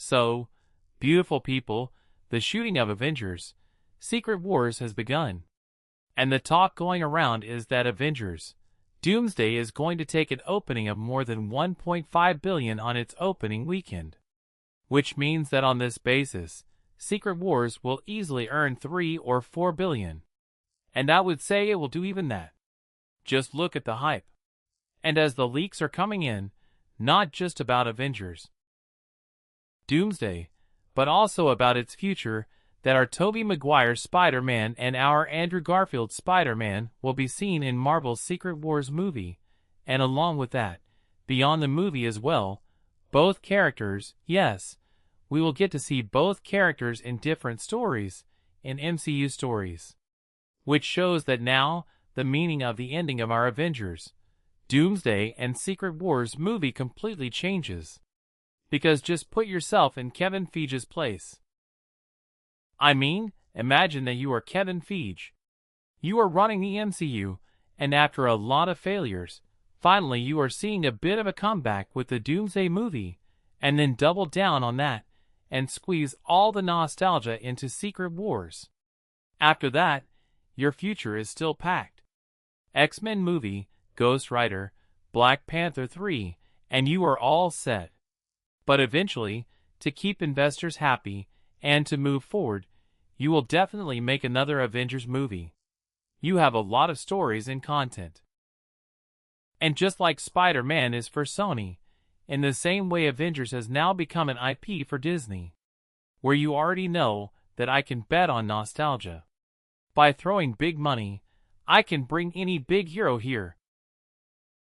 So, beautiful people, the shooting of Avengers Secret Wars has begun. And the talk going around is that Avengers Doomsday is going to take an opening of more than $1.5 billion on its opening weekend. Which means that on this basis, Secret Wars will easily earn $3 or $4 billion. And I would say it will do even that. Just look at the hype. And as the leaks are coming in, not just about Avengers Doomsday, but also about its future, that our Tobey Maguire Spider-Man and our Andrew Garfield Spider-Man will be seen in Marvel's Secret Wars movie, and along with that, beyond the movie as well, both characters, yes, we will get to see both characters in different stories, in MCU stories. Which shows that now, the meaning of the ending of our Avengers Doomsday and Secret Wars movie completely changes. Because just put yourself in Kevin Feige's place. I mean, imagine that you are Kevin Feige. You are running the MCU, and after a lot of failures, finally you are seeing a bit of a comeback with the Doomsday movie, and then double down on that, and squeeze all the nostalgia into Secret Wars. After that, your future is still packed. X-Men movie, Ghost Rider, Black Panther 3, and you are all set. But eventually, to keep investors happy, and to move forward, you will definitely make another Avengers movie. You have a lot of stories and content. And just like Spider-Man is for Sony, in the same way Avengers has now become an IP for Disney. Where you already know that I can bet on nostalgia. By throwing big money, I can bring any big hero here.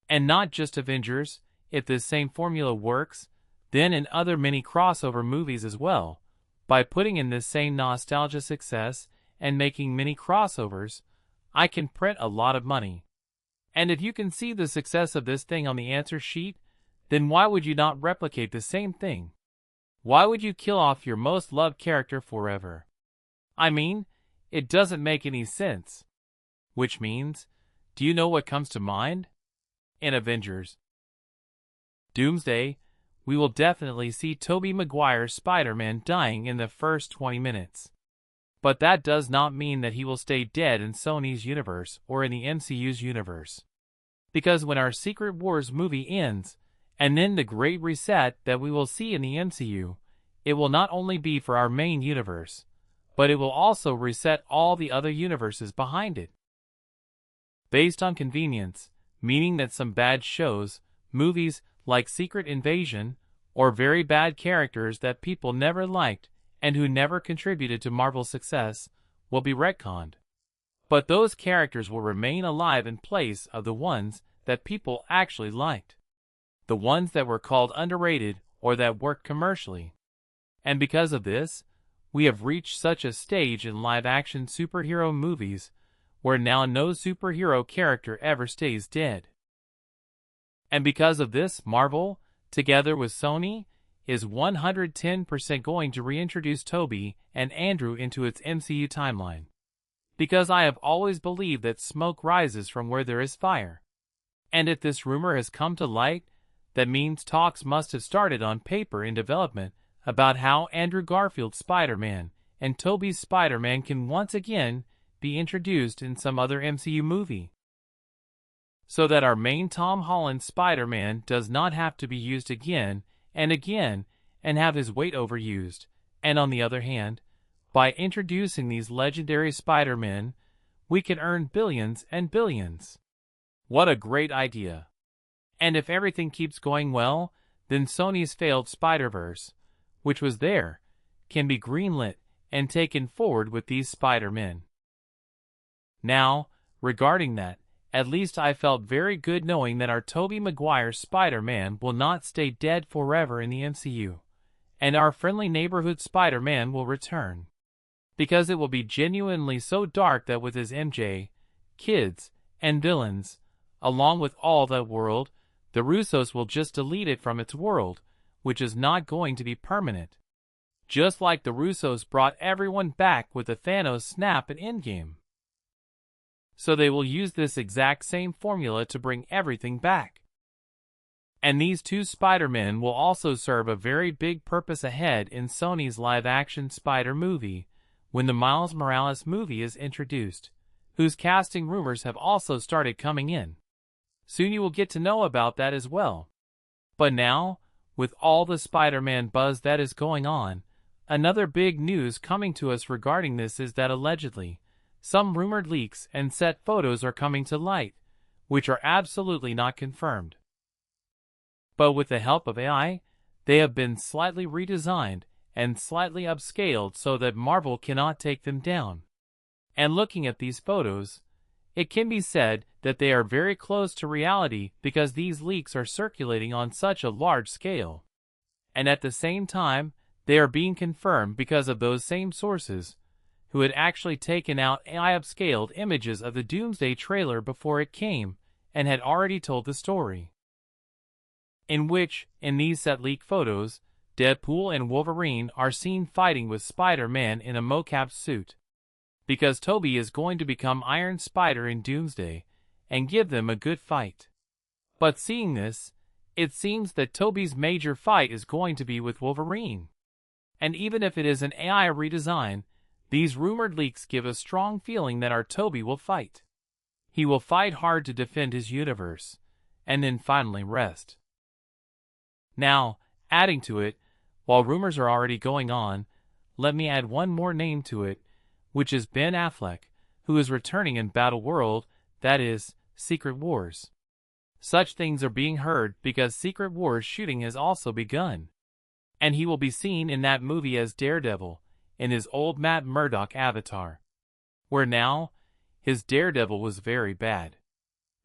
And not just Avengers, if this same formula works, then in other mini crossover movies as well. By putting in this same nostalgia success and making mini crossovers, I can print a lot of money. And if you can see the success of this thing on the answer sheet, then why would you not replicate the same thing? Why would you kill off your most loved character forever? I mean, it doesn't make any sense. Which means, do you know what comes to mind? In Avengers Doomsday, we will definitely see Tobey Maguire's Spider-Man dying in the first 20 minutes. But that does not mean that he will stay dead in Sony's universe or in the MCU's universe. Because when our Secret Wars movie ends, and then the great reset that we will see in the MCU, it will not only be for our main universe, but it will also reset all the other universes behind it. Based on convenience, meaning that some bad shows, movies like Secret Invasion, or very bad characters that people never liked and who never contributed to Marvel's success, will be retconned. But those characters will remain alive in place of the ones that people actually liked. The ones that were called underrated or that worked commercially. And because of this, we have reached such a stage in live-action superhero movies where now no superhero character ever stays dead. And because of this, Marvel, together with Sony, is 110% going to reintroduce Tobey and Andrew into its MCU timeline. Because I have always believed that smoke rises from where there is fire. And if this rumor has come to light, that means talks must have started on paper in development about how Andrew Garfield's Spider-Man and Tobey's Spider-Man can once again be introduced in some other MCU movie. So that our main Tom Holland Spider-Man does not have to be used again and again and have his weight overused. And on the other hand, by introducing these legendary Spider-Men, we can earn billions and billions. What a great idea. And if everything keeps going well, then Sony's failed Spider-Verse, which was there, can be greenlit and taken forward with these Spider-Men. Now, regarding that, at least I felt very good knowing that our Tobey Maguire Spider-Man will not stay dead forever in the MCU, and our friendly neighborhood Spider-Man will return. Because it will be genuinely so dark that with his MJ, kids, and villains, along with all that world, the Russos will just delete it from its world, which is not going to be permanent. Just like the Russos brought everyone back with the Thanos snap at Endgame. So they will use this exact same formula to bring everything back. And these two Spider-Men will also serve a very big purpose ahead in Sony's live-action Spider movie, when the Miles Morales movie is introduced, whose casting rumors have also started coming in. Soon you will get to know about that as well. But now, with all the Spider-Man buzz that is going on, another big news coming to us regarding this is that allegedly, some rumored leaks and set photos are coming to light, which are absolutely not confirmed. But with the help of AI, they have been slightly redesigned and slightly upscaled so that Marvel cannot take them down. And looking at these photos, it can be said that they are very close to reality because these leaks are circulating on such a large scale. And at the same time, they are being confirmed because of those same sources, who had actually taken out AI upscaled images of the Doomsday trailer before it came and had already told the story. In which, in these set leak photos, Deadpool and Wolverine are seen fighting with Spider-Man in a mocap suit. Because Tobey is going to become Iron Spider in Doomsday and give them a good fight. But seeing this, it seems that Tobey's major fight is going to be with Wolverine. And even if it is an AI redesign, these rumored leaks give a strong feeling that our Tobey will fight. He will fight hard to defend his universe, and then finally rest. Now, adding to it, while rumors are already going on, let me add one more name to it, which is Ben Affleck, who is returning in Battle World, that is, Secret Wars. Such things are being heard because Secret Wars shooting has also begun. And he will be seen in that movie as Daredevil, in his old Matt Murdock avatar. Where now, his Daredevil was very bad.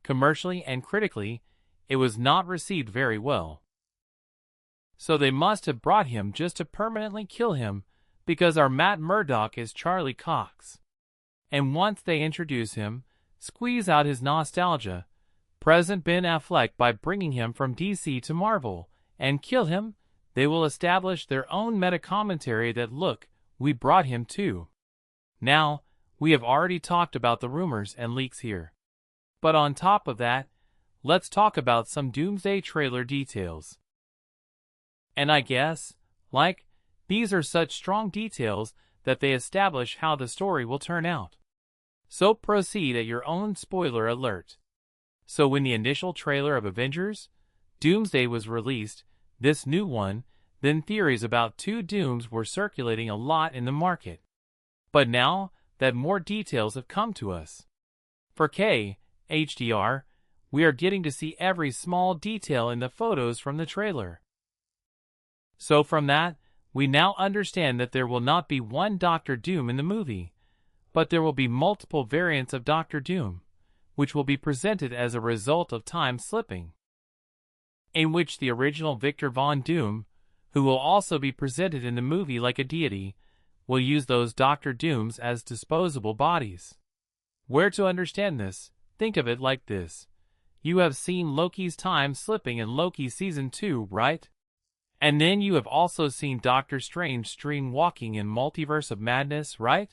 Commercially and critically, it was not received very well. So they must have brought him just to permanently kill him, because our Matt Murdock is Charlie Cox. And once they introduce him, squeeze out his nostalgia, present Ben Affleck by bringing him from DC to Marvel, and kill him, they will establish their own meta-commentary that look, we brought him too. Now, we have already talked about the rumors and leaks here. But on top of that, let's talk about some Doomsday trailer details. And I guess, these are such strong details that they establish how the story will turn out. So proceed at your own spoiler alert. So when the initial trailer of Avengers Doomsday was released, this new one, then theories about two Dooms were circulating a lot in the market. But now that more details have come to us. For HDR, we are getting to see every small detail in the photos from the trailer. So from that, we now understand that there will not be one Doctor Doom in the movie, but there will be multiple variants of Doctor Doom, which will be presented as a result of time slipping. In which the original Victor Von Doom, who will also be presented in the movie like a deity, will use those Doctor Dooms as disposable bodies. Where to understand this, think of it like this. You have seen Loki's time slipping in Loki Season 2, right? And then you have also seen Doctor Strange stream walking in Multiverse of Madness, right?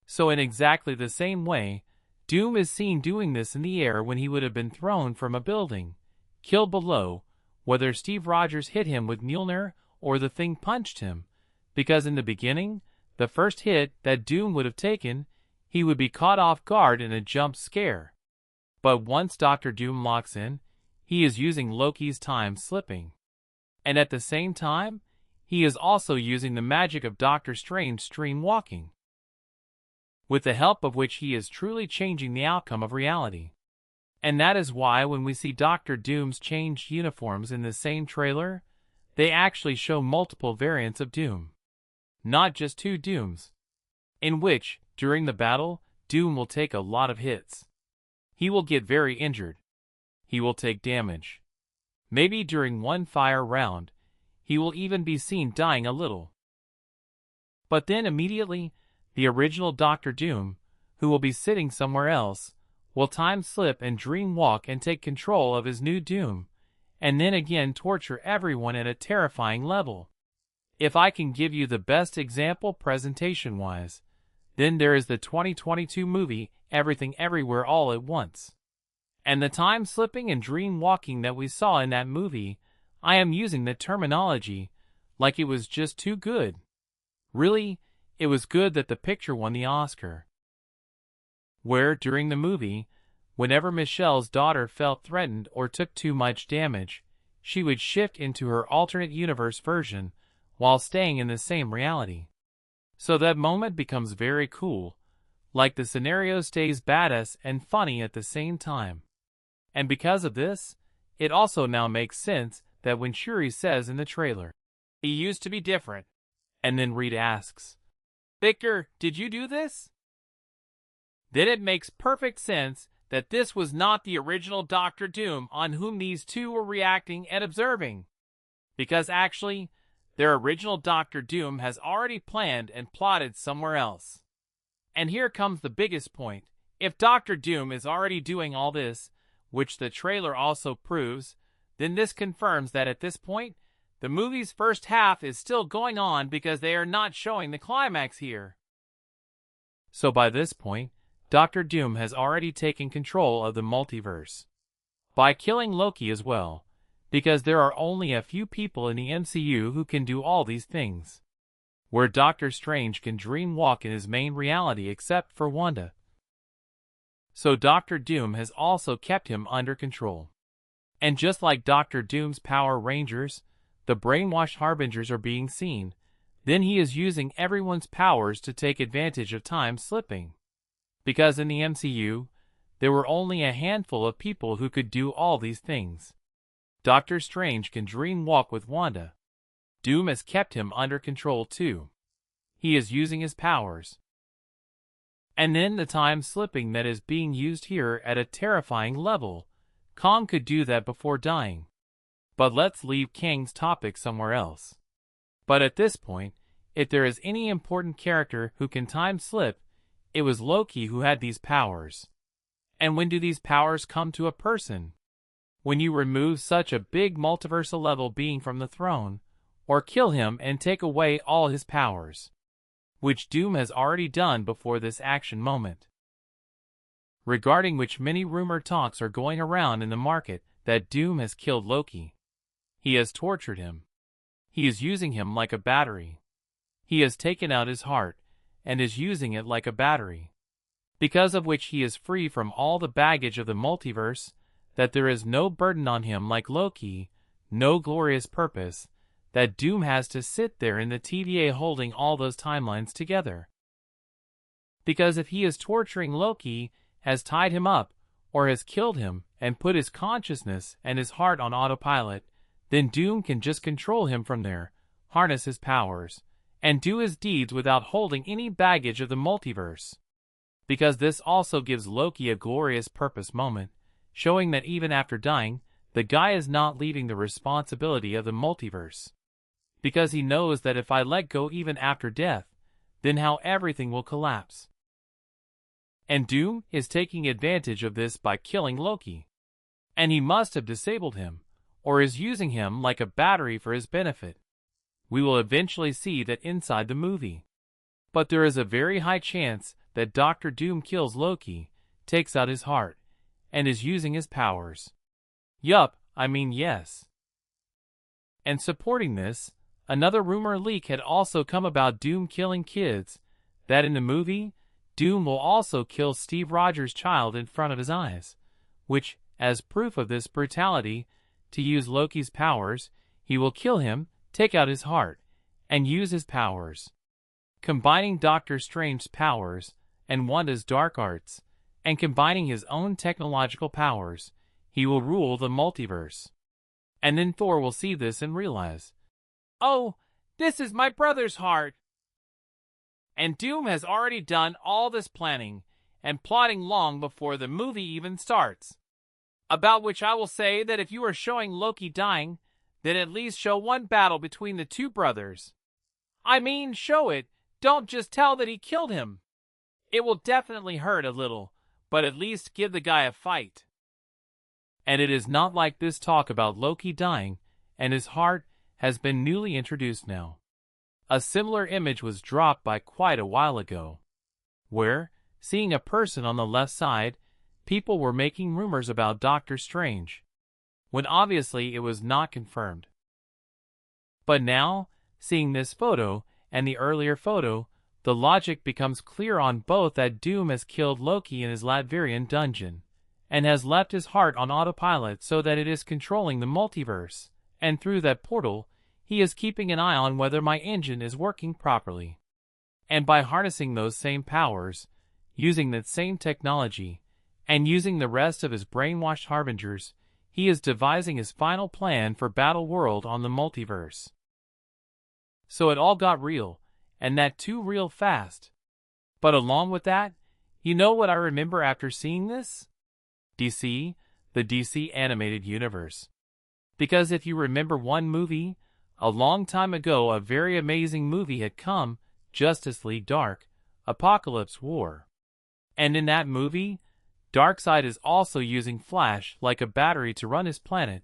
So in exactly the same way, Doom is seen doing this in the air when he would have been thrown from a building, killed below, whether Steve Rogers hit him with Mjolnir or the Thing punched him, because in the beginning, the first hit that Doom would have taken, he would be caught off guard in a jump scare. But once Doctor Doom locks in, he is using Loki's time slipping. And at the same time, he is also using the magic of Doctor Strange stream walking, with the help of which he is truly changing the outcome of reality. And that is why when we see Doctor Doom's changed uniforms in the same trailer, they actually show multiple variants of Doom. Not just two Dooms. In which, during the battle, Doom will take a lot of hits. He will get very injured. He will take damage. Maybe during one fire round, he will even be seen dying a little. But then immediately, the original Doctor Doom, who will be sitting somewhere else, will time slip and dream walk and take control of his new Doom, and then again torture everyone at a terrifying level. If I can give you the best example presentation-wise, then there is the 2022 movie Everything Everywhere All at Once. And the time slipping and dream walking that we saw in that movie, I am using the terminology like it was just too good. Really, it was good that the picture won the Oscar. Where, during the movie, whenever Michelle's daughter felt threatened or took too much damage, she would shift into her alternate universe version while staying in the same reality. So that moment becomes very cool, like the scenario stays badass and funny at the same time. And because of this, it also now makes sense that when Shuri says in the trailer, "He used to be different," and then Reed asks, "Victor, did you do this?" Then it makes perfect sense that this was not the original Doctor Doom on whom these two were reacting and observing. Because actually, their original Doctor Doom has already planned and plotted somewhere else. And here comes the biggest point. If Doctor Doom is already doing all this, which the trailer also proves, then this confirms that at this point, the movie's first half is still going on because they are not showing the climax here. So by this point, Doctor Doom has already taken control of the multiverse. By killing Loki as well, because there are only a few people in the MCU who can do all these things. Where Doctor Strange can dream walk in his main reality except for Wanda. So Doctor Doom has also kept him under control. And just like Doctor Doom's Power Rangers, the brainwashed harbingers are being seen, then he is using everyone's powers to take advantage of time slipping. Because in the MCU, there were only a handful of people who could do all these things. Doctor Strange can dream walk with Wanda. Doom has kept him under control too. He is using his powers. And then the time slipping that is being used here at a terrifying level. Kang could do that before dying. But let's leave Kang's topic somewhere else. But at this point, if there is any important character who can time slip, it was Loki who had these powers. And when do these powers come to a person? When you remove such a big multiversal level being from the throne, or kill him and take away all his powers. Which Doom has already done before this action moment. Regarding which many rumor talks are going around in the market that Doom has killed Loki. He has tortured him. He is using him like a battery. He has taken out his heart, and is using it like a battery. Because of which he is free from all the baggage of the multiverse, that there is no burden on him like Loki, no glorious purpose, that Doom has to sit there in the TVA holding all those timelines together. Because if he is torturing Loki, has tied him up, or has killed him, and put his consciousness and his heart on autopilot, then Doom can just control him from there, harness his powers, and do his deeds without holding any baggage of the multiverse. Because this also gives Loki a glorious purpose moment, showing that even after dying, the guy is not leaving the responsibility of the multiverse. Because he knows that if I let go even after death, then how everything will collapse. And Doom is taking advantage of this by killing Loki. And he must have disabled him, or is using him like a battery for his benefit. We will eventually see that inside the movie. But there is a very high chance that Doctor Doom kills Loki, takes out his heart, and is using his powers. Yup, I mean yes. And supporting this, another rumor leak had also come about Doom killing kids, that in the movie, Doom will also kill Steve Rogers' child in front of his eyes, which, as proof of this brutality, to use Loki's powers, he will kill him, take out his heart, and use his powers. Combining Doctor Strange's powers and Wanda's dark arts, and combining his own technological powers, he will rule the multiverse. And then Thor will see this and realize, "Oh, this is my brother's heart." And Doom has already done all this planning and plotting long before the movie even starts. About which I will say that if you are showing Loki dying, then at least show one battle between the two brothers. I mean, show it, don't just tell that he killed him. It will definitely hurt a little, but at least give the guy a fight. And it is not like this talk about Loki dying and his heart has been newly introduced now. A similar image was dropped by quite a while ago, where, seeing a person on the left side, people were making rumors about Doctor Strange, when obviously it was not confirmed. But now, seeing this photo and the earlier photo, the logic becomes clear on both that Doom has killed Loki in his Latverian dungeon, and has left his heart on autopilot so that it is controlling the multiverse, and through that portal, he is keeping an eye on whether my engine is working properly. And by harnessing those same powers, using that same technology, and using the rest of his brainwashed harbingers, he is devising his final plan for Battle World on the multiverse. So it all got real, and that too real fast. But along with that, you know what I remember after seeing this? DC, the DC animated universe. Because if you remember one movie, a long time ago a very amazing movie had come, Justice League Dark, Apocalypse War. And in that movie, Darkseid is also using Flash like a battery to run his planet,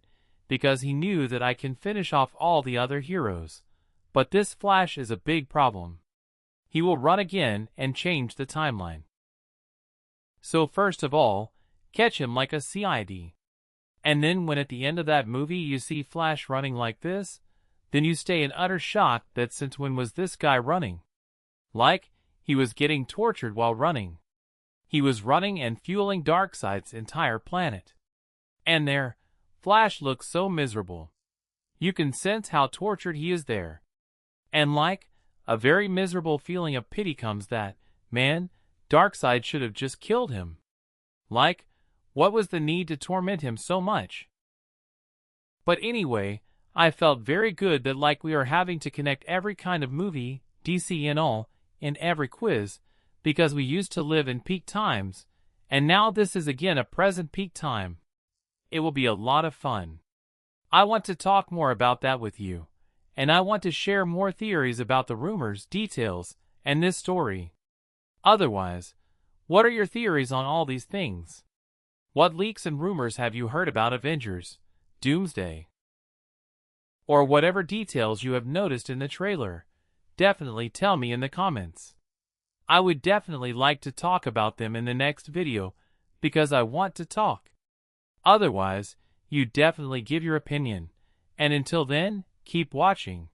because he knew that I can finish off all the other heroes. But this Flash is a big problem. He will run again and change the timeline. So first of all, catch him like a CID. And then when at the end of that movie you see Flash running like this, then you stay in utter shock that since when was this guy running? Like, he was getting tortured while running. He was running and fueling Darkseid's entire planet. And there, Flash looks so miserable. You can sense how tortured he is there. And like, a very miserable feeling of pity comes that, man, Darkseid should have just killed him. Like, what was the need to torment him so much? But anyway, I felt very good that like we are having to connect every kind of movie, DC and all, in every quiz, because we used to live in peak times, and now this is again a present peak time. It will be a lot of fun. I want to talk more about that with you, and I want to share more theories about the rumors, details, and this story. Otherwise, what are your theories on all these things? What leaks and rumors have you heard about Avengers Doomsday? Or whatever details you have noticed in the trailer, definitely tell me in the comments. I would definitely like to talk about them in the next video, because I want to talk. Otherwise, you definitely give your opinion, and until then, keep watching.